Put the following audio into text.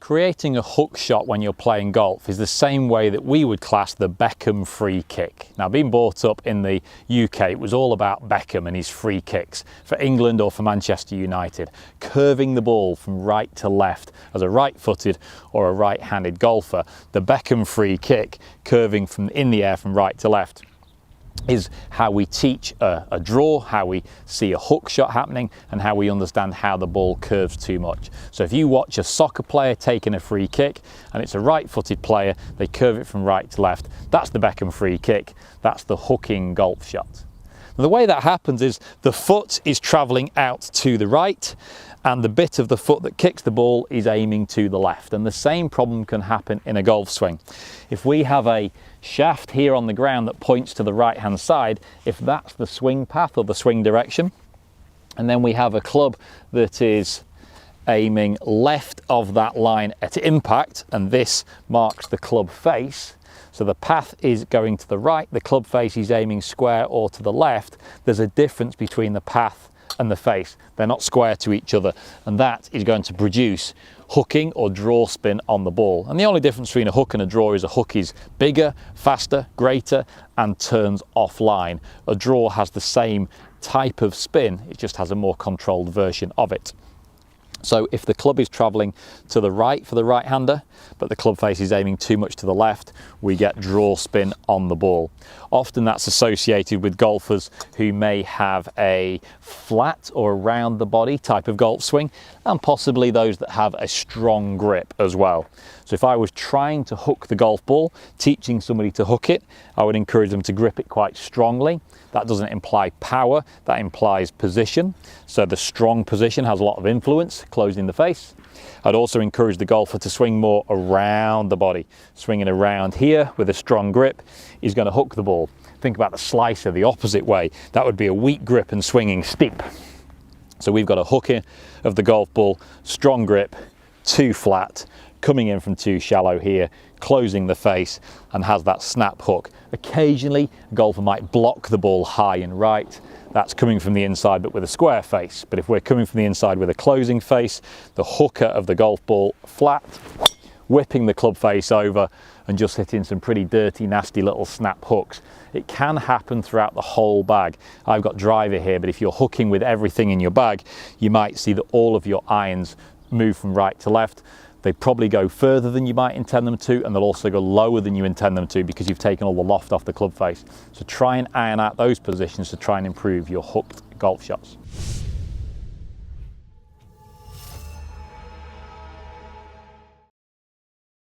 Creating a hook shot when you're playing golf is the same way that we would class the Beckham free kick. Now, being brought up in the UK, it was all about Beckham and his free kicks for England or for Manchester United, curving the ball from right to left as a right-footed or a right-handed golfer. The Beckham free kick, curving from in the air from right to left, is how we teach a draw, how we see a hook shot happening, and how we understand how the ball curves too much. So if you watch a soccer player taking a free kick and it's a right-footed player, they curve it from right to left, that's the Beckham free kick, that's the hooking golf shot. Now, the way that happens is the foot is travelling out to the right and the bit of the foot that kicks the ball is aiming to the left, and the same problem can happen in a golf swing. If we have a shaft here on the ground that points to the right hand side, if that's the swing path or the swing direction, and then we have a club that is aiming left of that line at impact, and this marks the club face, so the path is going to the right, the club face is aiming square or to the left, there's a difference between the path and the face. They're not square to each other, and that is going to produce hooking or draw spin on the ball. And the only difference between a hook and a draw is a hook is bigger, faster, greater, and turns offline. A draw has the same type of spin, it just has a more controlled version of it. So if the club is travelling to the right for the right-hander, but the club face is aiming too much to the left, we get draw spin on the ball. Often that's associated with golfers who may have a flat or around the body type of golf swing, and possibly those that have a strong grip as well. So if I was trying to hook the golf ball, teaching somebody to hook it, I would encourage them to grip it quite strongly. That doesn't imply power, that implies position. So the strong position has a lot of influence, closing the face. I'd also encourage the golfer to swing more around the body. Swinging around here with a strong grip is going to hook the ball. Think about the slicer the opposite way. That would be a weak grip and swinging steep. So we've got a hooking of the golf ball, strong grip, too flat, coming in from too shallow here, closing the face, and has that snap hook. Occasionally, a golfer might block the ball high and right. That's coming from the inside but with a square face. But if we're coming from the inside with a closing face, the hooker of the golf ball flat, whipping the club face over and just hitting some pretty dirty, nasty little snap hooks. It can happen throughout the whole bag. I've got driver here, but if you're hooking with everything in your bag, you might see that all of your irons move from right to left. They probably go further than you might intend them to, and they'll also go lower than you intend them to because you've taken all the loft off the club face. So try and iron out those positions to try and improve your hooked golf shots.